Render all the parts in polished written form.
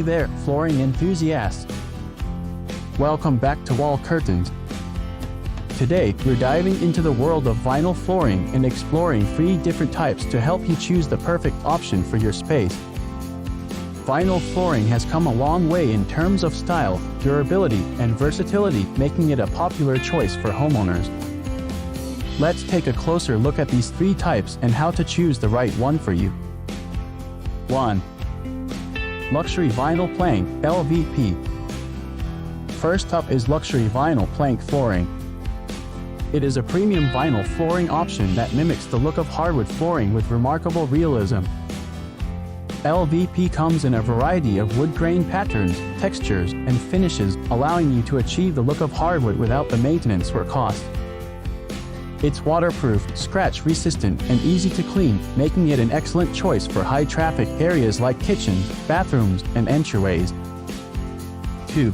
Hey there, flooring enthusiasts! Welcome back to Wall Curtains. Today, we're diving into the world of vinyl flooring and exploring 3 different types to help you choose the perfect option for your space. Vinyl flooring has come a long way in terms of style, durability, and versatility, making it a popular choice for homeowners. Let's take a closer look at these 3 types and how to choose the right one for you. 1. Luxury Vinyl Plank, LVP. First up is luxury vinyl plank flooring. It is a premium vinyl flooring option that mimics the look of hardwood flooring with remarkable realism. LVP comes in a variety of wood grain patterns, textures, and finishes, allowing you to achieve the look of hardwood without the maintenance or cost. It's waterproof, scratch-resistant, and easy to clean, making it an excellent choice for high-traffic areas like kitchens, bathrooms, and entryways. 2.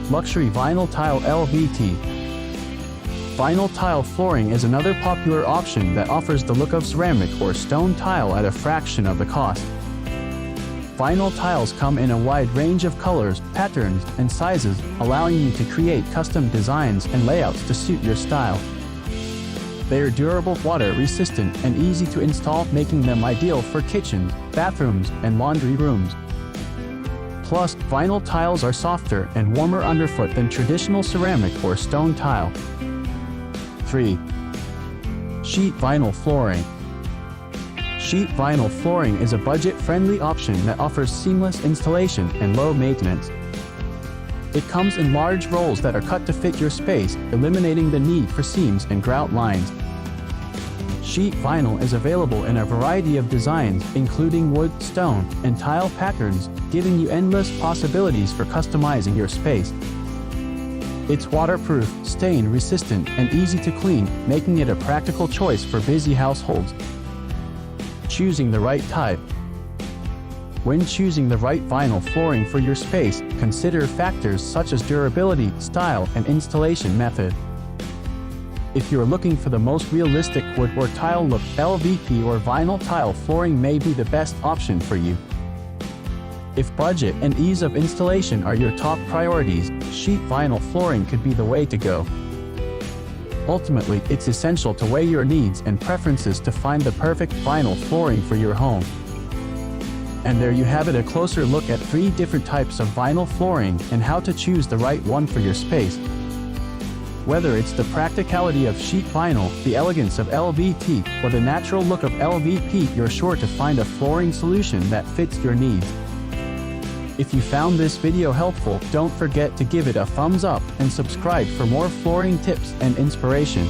Luxury Vinyl Tile LVT. Vinyl tile flooring is another popular option that offers the look of ceramic or stone tile at a fraction of the cost. Vinyl tiles come in a wide range of colors, patterns, and sizes, allowing you to create custom designs and layouts to suit your style. They are durable, water-resistant, and easy to install, making them ideal for kitchens, bathrooms, and laundry rooms. Plus, vinyl tiles are softer and warmer underfoot than traditional ceramic or stone tile. 3. Sheet Vinyl Flooring. Sheet vinyl flooring is a budget-friendly option that offers seamless installation and low maintenance. It comes in large rolls that are cut to fit your space, eliminating the need for seams and grout lines. Sheet vinyl is available in a variety of designs, including wood, stone, and tile patterns, giving you endless possibilities for customizing your space. It's waterproof, stain-resistant, and easy to clean, making it a practical choice for busy households. Choosing the right type. When choosing the right vinyl flooring for your space, consider factors such as durability, style, and installation method. If you're looking for the most realistic wood or tile look, LVP or vinyl tile flooring may be the best option for you. If budget and ease of installation are your top priorities, sheet vinyl flooring could be the way to go. Ultimately, it's essential to weigh your needs and preferences to find the perfect vinyl flooring for your home. And there you have it, a closer look at 3 different types of vinyl flooring and how to choose the right one for your space. Whether it's the practicality of sheet vinyl, the elegance of LVT, or the natural look of LVP, you're sure to find a flooring solution that fits your needs. If you found this video helpful, don't forget to give it a thumbs up and subscribe for more flooring tips and inspiration.